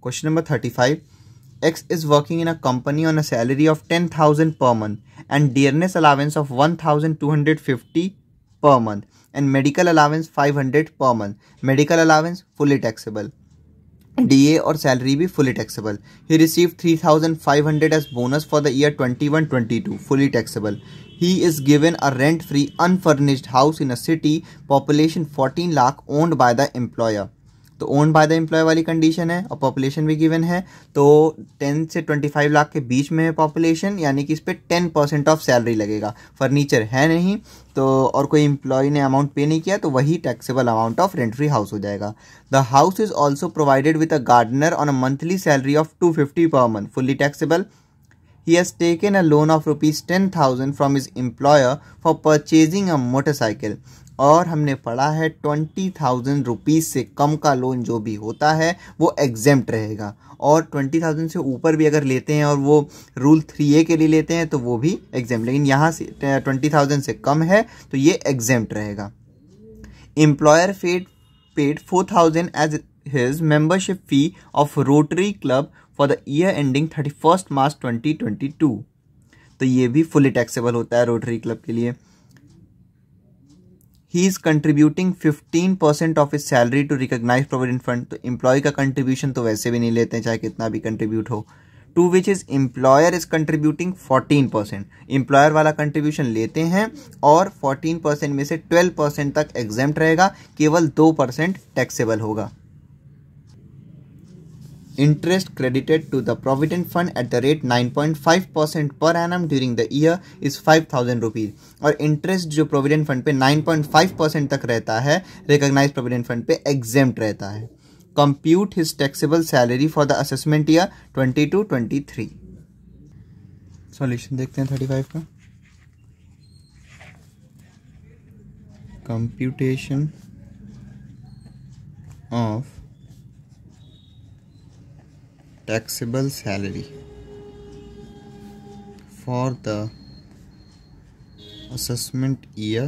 Question number 35. X is working in a company on a salary of 10,000 per month and dearness allowance of 1,250 per month and medical allowance 500 per month. Medical allowance fully taxable. DA और salary भी fully taxable. He received 3,500 as bonus for the year 21-22, fully taxable. He is given a rent-free unfurnished house in a city, population 14 lakh, owned by the employer. तो own by the employ वाली condition है और population भी given है, तो 10 से 25 लाख के बीच में है पॉपुलेशन, यानी कि इस पर 10% ऑफ सैलरी लगेगा. फर्नीचर है नहीं तो और कोई एम्प्लॉय ने अमाउंट पे नहीं किया तो वही taxable amount of rent free house हो जाएगा. The house is also provided with a gardener on a monthly salary of 250 per month, fully taxable. He has taken a loan of rupees 10,000 from his employer for purchasing a motorcycle. और हमने पढ़ा है 20,000 rupees से कम का loan जो भी होता है वो एग्जेम्प्ट रहेगा, और 20,000 से ऊपर भी अगर लेते हैं और वो रूल 3A के लिए लेते हैं तो वो भी एग्जेम्प्ट. लेकिन यहाँ से 20,000 से कम है तो ये एग्जेम्प्ट रहेगा. Employer paid 4,000 as his membership fee of Rotary Club for the year ending 31st March 2022. तो ये भी fully taxable होता है रोटरी क्लब के लिए. He is contributing 15% of his salary to recognized provident fund. तो एम्प्लॉय का कंट्रीब्यूशन तो वैसे भी नहीं लेते हैं चाहे कितना भी कंट्रीब्यूट हो. To which is employer is contributing 14%. Employer वाला कंट्रीब्यूशन लेते हैं और 14% में से 12% तक एग्जेम्प्ट रहेगा, केवल 2% टैक्सेबल होगा. Interest credited to the Provident Fund at the rate 9.5% per annum during the year is 5,000 rupees. और इंटरेस्ट जो प्रोविडेंट फंड पे 9.5% तक रहता है, रिकॉग्नाइज प्रोविडेंट फंड पे एग्जेम्प्ट रहता है. Compute his taxable salary for the assessment year 22-23. Solution देखते हैं 35 का. Computation of taxable salary for the assessment year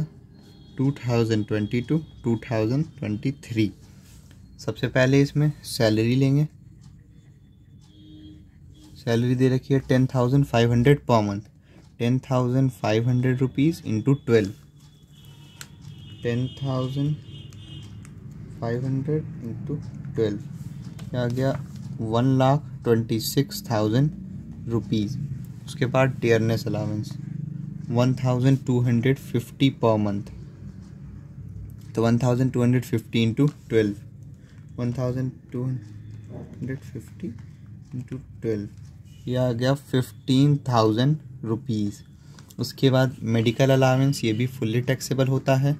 2022-2023. सबसे पहले इसमें सैलरी लेंगे. सैलरी दे रखी है 10,500 per month. 10,500 rupees into 12. 10,500 into 12 क्या आ गया? 1,26,000 रुपीज़. उसके बाद डियरनेस अलाउंस 1,250 पर मंथ. तो 1,250 इंटू 12, 1,250 इंटू 12 यह आ गया 15,000 रुपीज़. उसके बाद मेडिकल अलाउंस, ये भी फुल्ली टैक्सेबल होता है.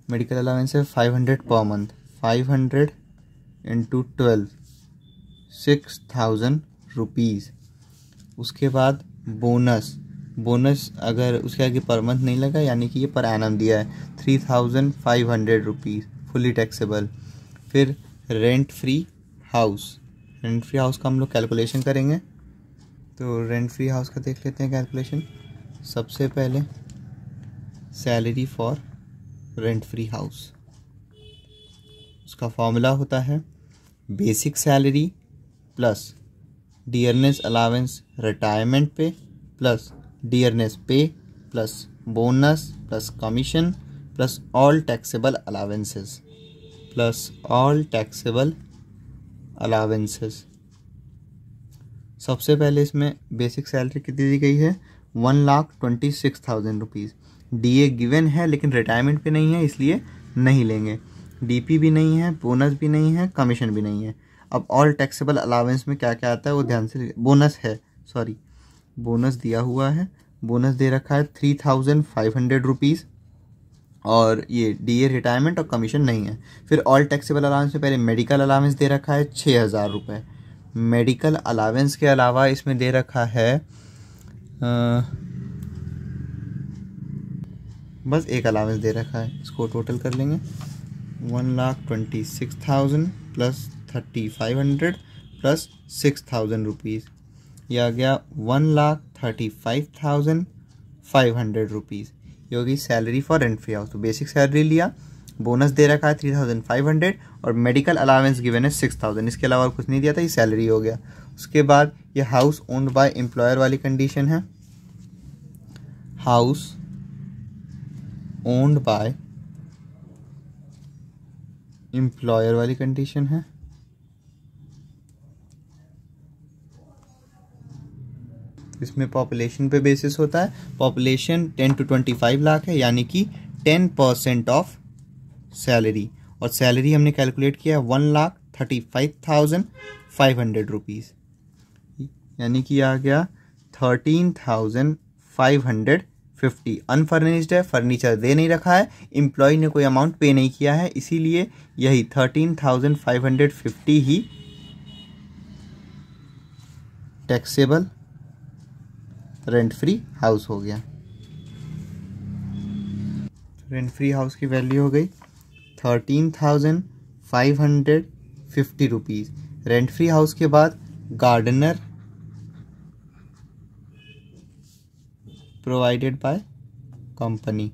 मेडिकल अलाउंस है 500 पर मंथ. 500 into 12 6,000 rupees. उसके बाद बोनस अगर उसके आगे पर मंथ नहीं लगा यानी कि ये पर एनम दिया है, 3,500 रुपीज़ फुली टैक्सेबल. फिर रेंट फ्री हाउस का हम लोग कैलकुलेशन करेंगे. तो रेंट फ्री हाउस का देख लेते हैं कैलकुलेशन. सबसे पहले salary for rent free house, उसका फॉर्मूला होता है basic salary plus dearness allowance retirement पे plus dearness pay plus bonus plus commission plus all taxable allowances. सबसे पहले इसमें बेसिक सैलरी कितनी दी गई है? 1,26,000 रुपीज़. डीए गिवन है लेकिन रिटायरमेंट पे नहीं है इसलिए नहीं लेंगे. डीपी भी नहीं है, बोनस भी नहीं है, कमीशन भी नहीं है. अब ऑल टैक्सेबल अलावेंस में क्या क्या आता है वो ध्यान से. बोनस दिया हुआ है. बोनस दे रखा है 3,500 रुपीज़ और ये डीए रिटायरमेंट और कमीशन नहीं है. फिर ऑल टैक्सेबल अलावेंस में पहले मेडिकल अलावेंस दे रखा है 6,000 रुपये. मेडिकल अलावेंस के अलावा इसमें दे रखा है बस एक अलावेंस दे रखा है. इसको टोटल कर लेंगे. 1,26,000 प्लस 3,500 प्लस 6,000 रुपीज़, यह आ गया 1,35,500 रुपीज़. ये होगी salary for rent free house. तो बेसिक सैलरी लिया बोनस दे रखा है 3500 और मेडिकल अलावेंस गिवन है 6000, इसके अलावा कुछ नहीं दिया था, ये सैलरी हो गया। उसके बाद ये हाउस ओन्ड बाय एम्प्लॉयर वाली कंडीशन है, हाउस ओन्ड बाय एम्प्लॉयर वाली कंडीशन है। इसमें पॉपुलेशन पे बेसिस होता है, पॉपुलेशन 10 to 25 लाख है, यानी कि 10% ऑफ सैलरी, और सैलरी हमने कैलकुलेट किया 1,35,500 रुपीज़, यानी कि आ गया 13,550। अनफर्निश्ड है, फर्नीचर दे नहीं रखा है, एम्प्लॉय ने कोई अमाउंट पे नहीं किया है, इसीलिए यही 13,550 ही टैक्सेबल रेंट फ्री हाउस हो गया। रेंट फ्री हाउस की वैल्यू हो गई 13,550 रुपीज़। रेंट फ्री हाउस के बाद गार्डनर प्रोवाइडेड बाय कंपनी,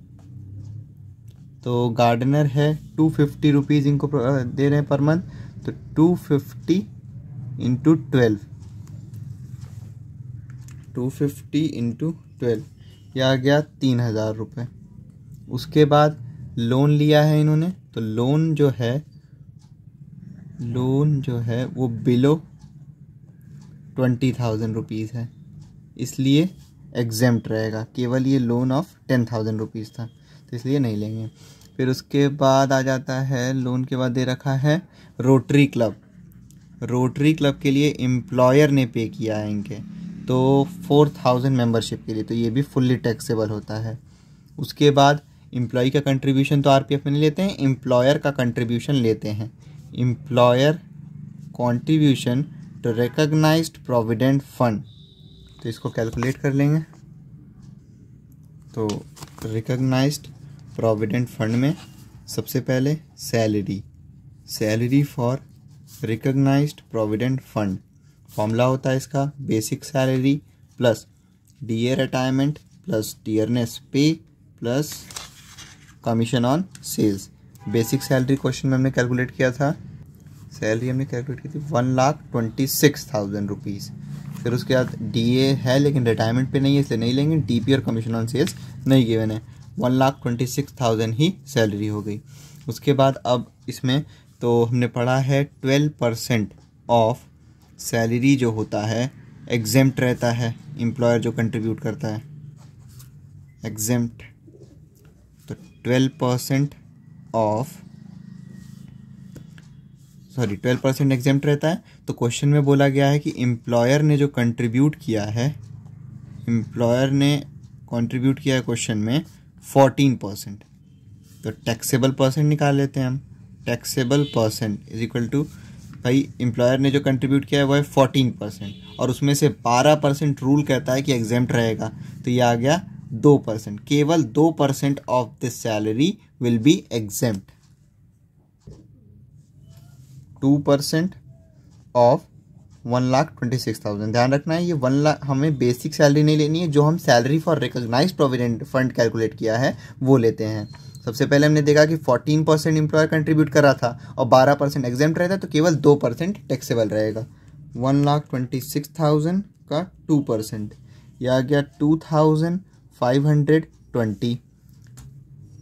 तो गार्डनर है 250 रुपीज़ इनको दे रहे हैं पर मंथ, तो 250 इंटू 12, 250 इंटू 12, यह आ गया 3,000 रुपये। उसके बाद लोन लिया है इन्होंने, तो लोन जो है वो बिलो 20,000 रुपीज़ है, इसलिए एग्जेम्प्ट रहेगा, केवल ये लोन ऑफ 10,000 रुपीज़ था तो इसलिए नहीं लेंगे। फिर उसके बाद आ जाता है, लोन के बाद दे रखा है रोटरी क्लब, रोटरी क्लब के लिए एम्प्लॉयर ने पे किया है इनके, तो 4,000 मेंबरशिप के लिए, तो ये भी फुल्ली टैक्सेबल होता है। उसके बाद एम्प्लॉय का कंट्रीब्यूशन तो आरपीएफ में नहीं लेते हैं, एम्प्लॉयर का कंट्रीब्यूशन लेते हैं, employer contribution to recognised provident fund, तो इसको कैलकुलेट कर लेंगे। तो रिकॉग्नाइज्ड प्रोविडेंट फंड में सबसे पहले salary for recognised provident fund, formula होता है इसका basic salary plus DA retirement plus dearness pay plus commission on sales. Basic salary question में हमने कैलकुलेट किया था, सैलरी हमने कैलकुलेट की थी 1,26,000 रुपीज़। फिर उसके बाद डीए है लेकिन रिटायरमेंट पे नहीं है इसलिए नहीं लेंगे, डीपी और कमीशन ऑन सेल्स नहीं गिवन है, 1,26,000 ही सैलरी हो गई। उसके बाद अब इसमें तो हमने पढ़ा है 12% ऑफ सैलरी जो होता है एग्जेम्प्ट रहता है, एम्प्लॉयर जो कंट्रीब्यूट करता है एग्जेम्प्ट, तो 12% एग्जेम्प्ट रहता है। तो क्वेश्चन में बोला गया है कि एम्प्लॉयर ने जो कंट्रीब्यूट किया है, क्वेश्चन में 14%, तो टैक्सेबल परसेंट निकाल लेते हैं हम, taxable percent is equal to, भाई एम्प्लॉयर ने जो कंट्रीब्यूट किया है वो है 14% और उसमें से 12% रूल कहता है कि एग्जेम्प्ट रहेगा, तो ये आ गया 2%, केवल 2% of this salary will be exempt, 2% of 1,26,000। ध्यान रखना है ये 1 लाख हमें बेसिक सैलरी नहीं लेनी है, जो हम salary for recognised provident fund calculate किया है वो लेते हैं। सबसे पहले हमने देखा कि 14% एम्प्लॉयर कंट्रीब्यूट कर रहा था और 12% एग्जेम्प्ट रहता है, तो केवल 2% टैक्सेबल रहेगा। 1,26,000 का 2%, यह आ गया 2,520।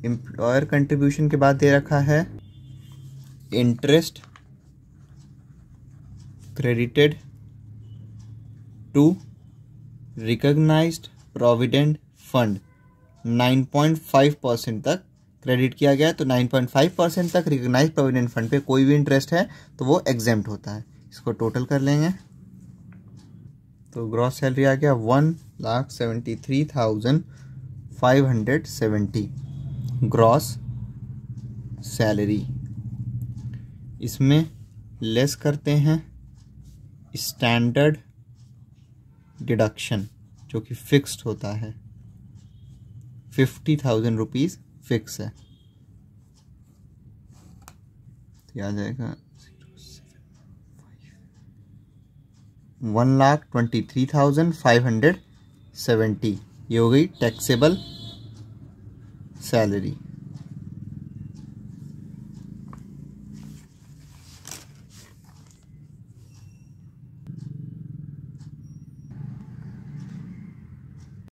एम्प्लॉयर कंट्रीब्यूशन के बाद दे रखा है interest credited to recognised provident fund 9.5% तक क्रेडिट किया गया है, तो 9.5% तक रिकॉग्नाइज्ड प्रोविडेंट फंड पे कोई भी इंटरेस्ट है तो वो एग्जेम्प्ट होता है। इसको टोटल कर लेंगे तो ग्रॉस सैलरी आ गया 1,73,570 ग्रॉस सैलरी। इसमें लेस करते हैं स्टैंडर्ड डिडक्शन जो कि फिक्स्ड होता है, 50,000 रुपीज़ फिक्स है, तो आ जाएगा 1,23,570, ये हो गई टैक्सेबल सैलरी।